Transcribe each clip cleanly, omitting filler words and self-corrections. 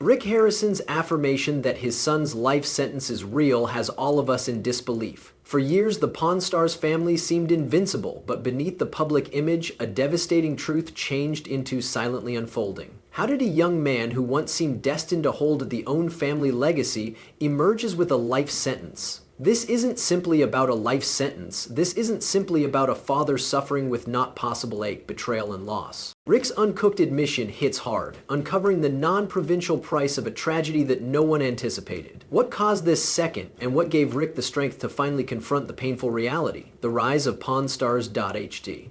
Rick Harrison's affirmation that his son's life sentence is real has all of us in disbelief. For years, the Pawn Stars family seemed invincible, but beneath the public image, a devastating truth changed into silently unfolding. How did a young man who once seemed destined to hold the own family legacy emerges with a life sentence? This isn't simply about a life sentence. This isn't simply about a father suffering with not possible ache, betrayal, and loss. Rick's uncooked admission hits hard, uncovering the non-provincial price of a tragedy that no one anticipated. What caused this second, and what gave Rick the strength to finally confront the painful reality? The rise of PawnStars.ht.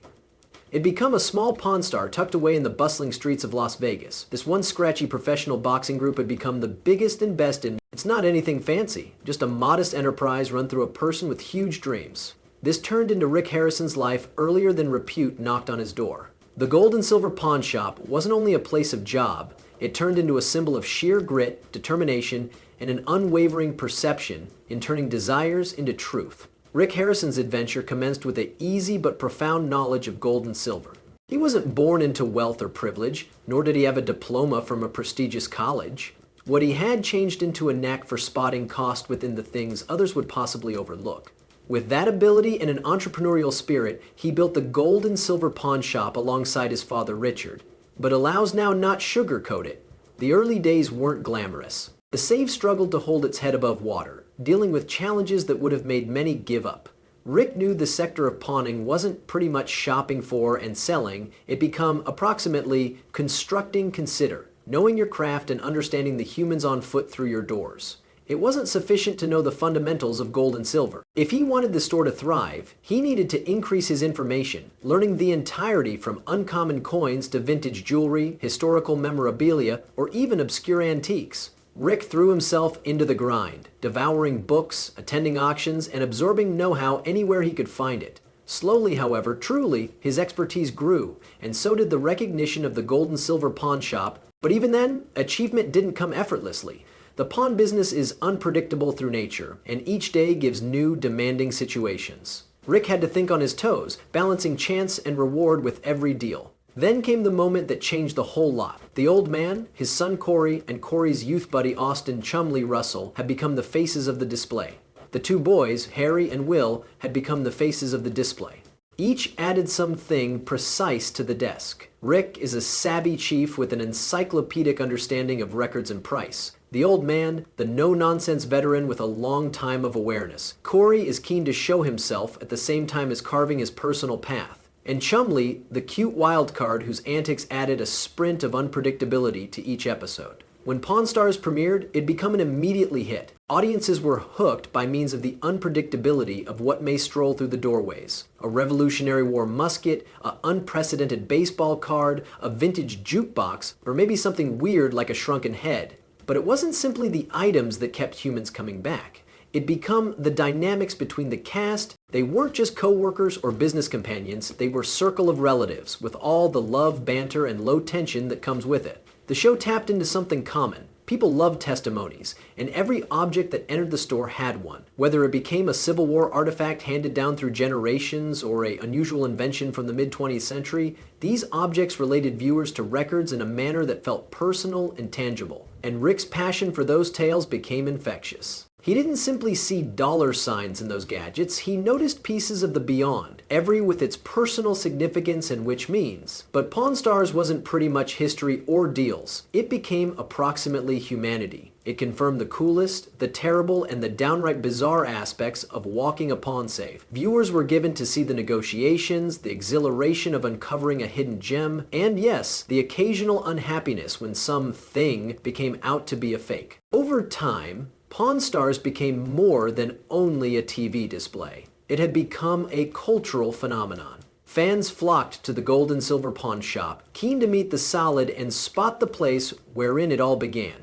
It'd become a small pawn star tucked away in the bustling streets of Las Vegas. This once scratchy professional boxing group had become the biggest and best in. It's not anything fancy, just a modest enterprise run through a person with huge dreams. This turned into Rick Harrison's life earlier than repute knocked on his door. The Gold and Silver Pawn Shop wasn't only a place of job, it turned into a symbol of sheer grit, determination, and an unwavering perception in turning desires into truth. Rick Harrison's adventure commenced with an easy but profound knowledge of gold and silver. He wasn't born into wealth or privilege, nor did he have a diploma from a prestigious college. What he had changed into a knack for spotting cost within the things others would possibly overlook. With that ability and an entrepreneurial spirit, he built the Gold and Silver Pawn Shop alongside his father Richard. But allows now not sugarcoat it. The early days weren't glamorous. The save struggled to hold its head above water, dealing with challenges that would have made many give up. Rick knew the sector of pawning wasn't pretty much shopping for and selling, it became approximately constructing consider, knowing your craft and understanding the humans on foot through your doors. It wasn't sufficient to know the fundamentals of gold and silver. If he wanted the store to thrive, he needed to increase his information, learning the entirety from uncommon coins to vintage jewelry, historical memorabilia, or even obscure antiques. Rick threw himself into the grind, devouring books, attending auctions, and absorbing know-how anywhere he could find it. Slowly, however, truly, his expertise grew, and so did the recognition of the Gold and Silver Pawn Shop. But even then, achievement didn't come effortlessly. The pawn business is unpredictable through nature, and each day gives new, demanding situations. Rick had to think on his toes, balancing chance and reward with every deal. Then came the moment that changed the whole lot. The old man, his son Corey, and Corey's youth buddy Austin Chumley Russell had become the faces of the display. The two boys, Harry and Will, had become the faces of the display. Each added something precise to the desk. Rick is a savvy chief with an encyclopedic understanding of records and price. The old man, the no-nonsense veteran with a long time of awareness. Corey is keen to show himself at the same time as carving his personal path. And Chumley, the cute wild card whose antics added a sprint of unpredictability to each episode. When Pawn Stars premiered, it'd become an immediately hit. Audiences were hooked by means of the unpredictability of what may stroll through the doorways. A Revolutionary War musket, an unprecedented baseball card, a vintage jukebox, or maybe something weird like a shrunken head. But it wasn't simply the items that kept humans coming back. It'd become the dynamics between the cast. They weren't just co-workers or business companions, they were circle of relatives, with all the love, banter, and low tension that comes with it. The show tapped into something common. People loved testimonies, and every object that entered the store had one. Whether it became a Civil War artifact handed down through generations or an unusual invention from the mid-20th century, these objects related viewers to records in a manner that felt personal and tangible. And Rick's passion for those tales became infectious. He didn't simply see dollar signs in those gadgets, he noticed pieces of the beyond, every with its personal significance and which means. But Pawn Stars wasn't pretty much history or deals. It became approximately humanity. It confirmed the coolest, the terrible, and the downright bizarre aspects of walking a pawn safe. Viewers were given to see the negotiations, the exhilaration of uncovering a hidden gem, and yes, the occasional unhappiness when some thing became out to be a fake. Over time, Pawn Stars became more than only a TV display. It had become a cultural phenomenon. Fans flocked to the Gold and Silver Pawn Shop, keen to meet the solid and spot the place wherein it all began.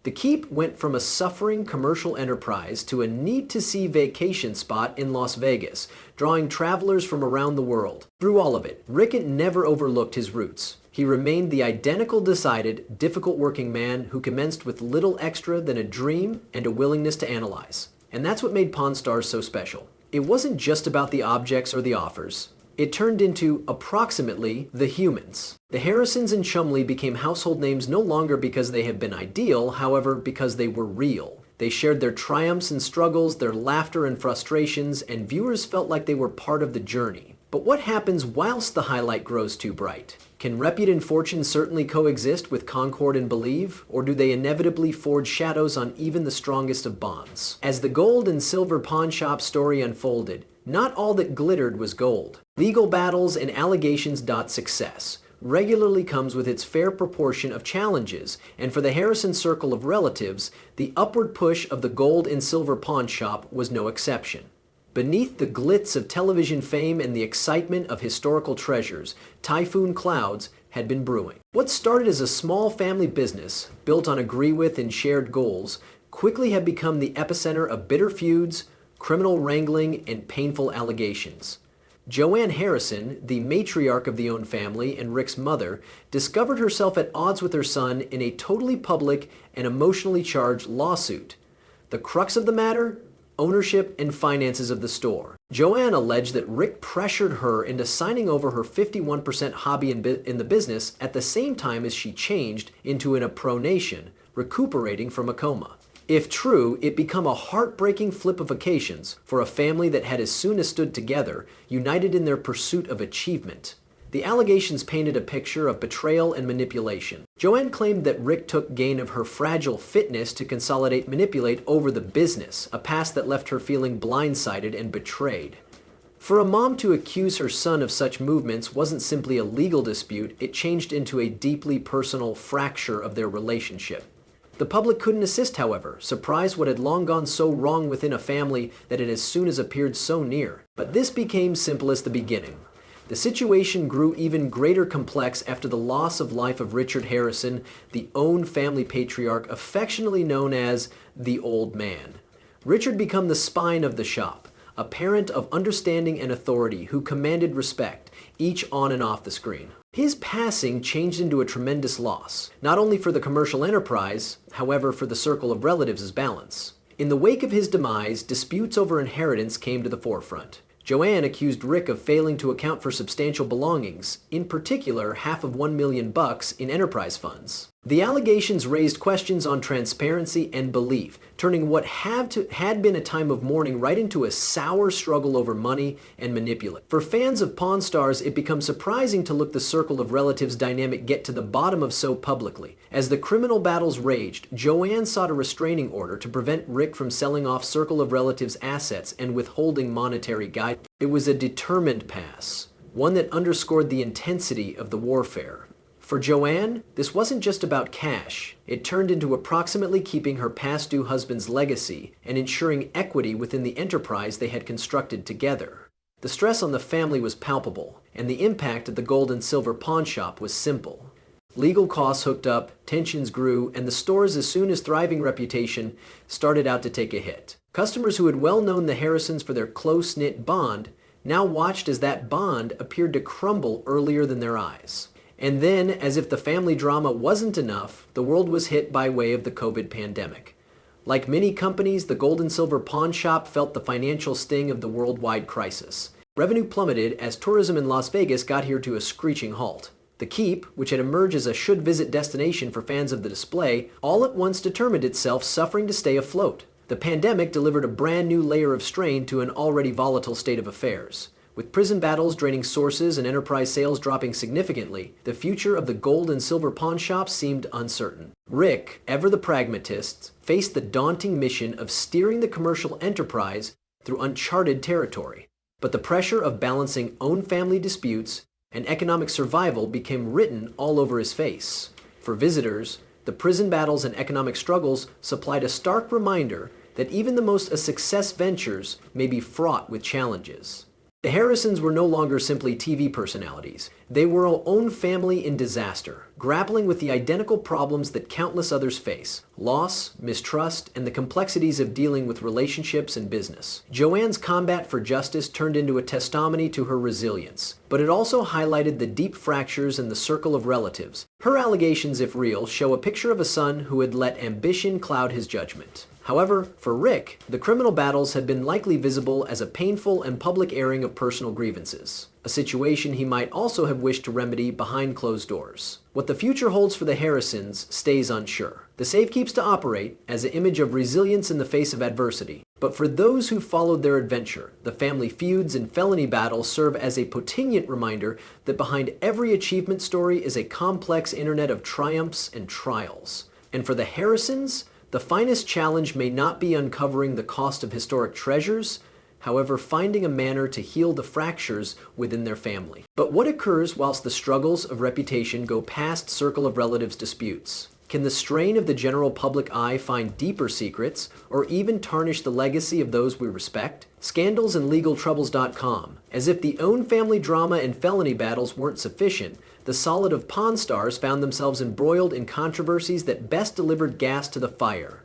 The Keep went from a suffering commercial enterprise to a need-to-see vacation spot in Las Vegas, drawing travelers from around the world. Through all of it, Rick never overlooked his roots. He remained the identical decided, difficult working man who commenced with little extra than a dream and a willingness to analyze. And that's what made Pawn Stars so special. It wasn't just about the objects or the offers. it turned into approximately the humans. The Harrisons and Chumley became household names no longer because they have been ideal, however, because they were real. They shared their triumphs and struggles, their laughter and frustrations, and viewers felt like they were part of the journey. But what happens whilst the highlight grows too bright? Can repute and fortune certainly coexist with concord and believe, or do they inevitably forge shadows on even the strongest of bonds? As the gold and silver pawn shop story unfolded, not all that glittered was gold. Legal battles and allegations. Success regularly comes with its fair proportion of challenges, and for the Harrison circle of relatives, the upward push of the gold and silver pawn shop was no exception. Beneath the glitz of television fame and the excitement of historical treasures, typhoon clouds had been brewing. What started as a small family business, built on agree-with and shared goals, quickly had become the epicenter of bitter feuds, criminal wrangling, and painful allegations. Joanne Harrison, the matriarch of the own family and Rick's mother, discovered herself at odds with her son in a totally public and emotionally charged lawsuit. The crux of the matter? Ownership and finances of the store. Joanne alleged that Rick pressured her into signing over her 51% hobby in the business at the same time as she changed into a pronation, recuperating from a coma. If true, it became a heartbreaking flip of occasions for a family that had as soon as stood together, united in their pursuit of achievement. The allegations painted a picture of betrayal and manipulation. Joanne claimed that Rick took gain of her fragile fitness to manipulate over the business, a past that left her feeling blindsided and betrayed. For a mom to accuse her son of such movements wasn't simply a legal dispute, it changed into a deeply personal fracture of their relationship. The public couldn't assist, however, surprised what had long gone so wrong within a family that it as soon as appeared so near. But this became simple as the beginning. The situation grew even greater complex after the loss of life of Richard Harrison, the own family patriarch affectionately known as the Old Man. Richard became the spine of the shop, a parent of understanding and authority who commanded respect, each on and off the screen. His passing changed into a tremendous loss, not only for the commercial enterprise, however for the circle of relatives as balance. In the wake of his demise, disputes over inheritance came to the forefront. Joanne accused Rick of failing to account for substantial belongings, in particular half of $1 million in enterprise funds. The allegations raised questions on transparency and belief, turning what had been a time of mourning right into a sour struggle over money and manipulation. For fans of Pawn Stars, it becomes surprising to look the circle of relatives dynamic get to the bottom of so publicly. As the criminal battles raged, Joanne sought a restraining order to prevent Rick from selling off circle of relatives' assets and withholding monetary guidance. It was a determined pass, one that underscored the intensity of the warfare. For Joanne, this wasn't just about cash. It turned into approximately keeping her past due husband's legacy and ensuring equity within the enterprise they had constructed together. The stress on the family was palpable, and the impact at the gold and silver pawn shop was simple. Legal costs hooked up, tensions grew, and the store's as soon as thriving reputation started out to take a hit. Customers who had well known the Harrisons for their close-knit bond now watched as that bond appeared to crumble earlier than their eyes. And then, as if the family drama wasn't enough, the world was hit by way of the COVID pandemic. Like many companies, the gold and silver pawn shop felt the financial sting of the worldwide crisis. Revenue plummeted as tourism in Las Vegas got here to a screeching halt. The Keep, which had emerged as a should-visit destination for fans of the display, all at once determined itself suffering to stay afloat. The pandemic delivered a brand new layer of strain to an already volatile state of affairs. With prison battles draining sources and enterprise sales dropping significantly, the future of the gold and silver pawn shop seemed uncertain. Rick, ever the pragmatist, faced the daunting mission of steering the commercial enterprise through uncharted territory. But the pressure of balancing own family disputes and economic survival became written all over his face. For visitors, the prison battles and economic struggles supplied a stark reminder that even the most success ventures may be fraught with challenges. The Harrisons were no longer simply TV personalities. They were our own family in disaster, grappling with the identical problems that countless others face: loss, mistrust, and the complexities of dealing with relationships and business. Joanne's combat for justice turned into a testimony to her resilience, but it also highlighted the deep fractures in the circle of relatives. Her allegations, if real, show a picture of a son who had let ambition cloud his judgment. However, for Rick, the criminal battles had been likely visible as a painful and public airing of personal grievances, a situation he might also have wished to remedy behind closed doors. What the future holds for the Harrisons stays unsure. The safe keeps to operate as an image of resilience in the face of adversity. But for those who followed their adventure, the family feuds and felony battles serve as a poignant reminder that behind every achievement story is a complex internet of triumphs and trials. And for the Harrisons, the finest challenge may not be uncovering the cost of historic treasures, however, finding a manner to heal the fractures within their family. But what occurs whilst the struggles of reputation go past circle of relatives disputes? Can the strain of the general public eye find deeper secrets, or even tarnish the legacy of those we respect? Scandals and LegalTroubles.com. As if the own family drama and felony battles weren't sufficient, the solid of Pawn Stars found themselves embroiled in controversies that best delivered gas to the fire.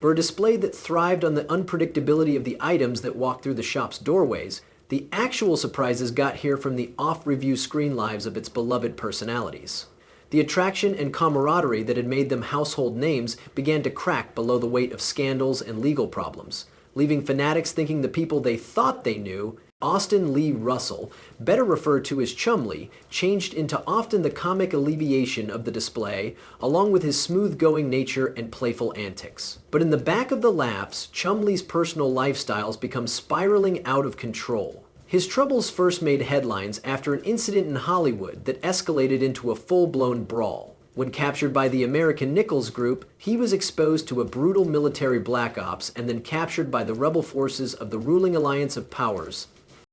For a display that thrived on the unpredictability of the items that walked through the shop's doorways, the actual surprises got here from the off-review screen lives of its beloved personalities. The attraction and camaraderie that had made them household names began to crack below the weight of scandals and legal problems, leaving fanatics thinking the people they thought they knew, Austin Lee Russell, better referred to as Chumlee, changed into often the comic alleviation of the display, along with his smooth-going nature and playful antics. But in the back of the laughs, Chumlee's personal lifestyles become spiraling out of control. His troubles first made headlines after an incident in Hollywood that escalated into a full-blown brawl. When captured by the American Nichols Group, he was exposed to a brutal military black ops and then captured by the rebel forces of the ruling alliance of powers.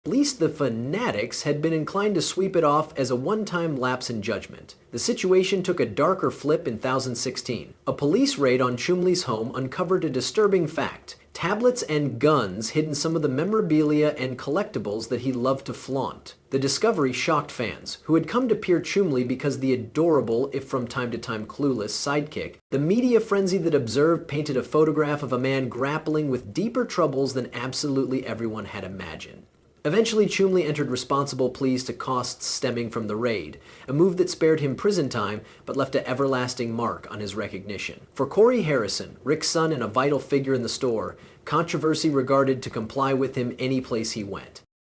At least the fanatics had been inclined to sweep it off as a one-time lapse in judgment. The situation took a darker flip in 2016. A police raid on Chumlee's home uncovered a disturbing fact. Tablets and guns hid in some of the memorabilia and collectibles that he loved to flaunt. The discovery shocked fans, who had come to peer Chumlee because the adorable, if from time to time clueless, sidekick. The media frenzy that observed painted a photograph of a man grappling with deeper troubles than absolutely everyone had imagined. Eventually, Chumlee entered responsible pleas to costs stemming from the raid, a move that spared him prison time but left an everlasting mark on his recognition. For Corey Harrison, Rick's son and a vital figure in the store, controversy regarded to comply with him any place he went.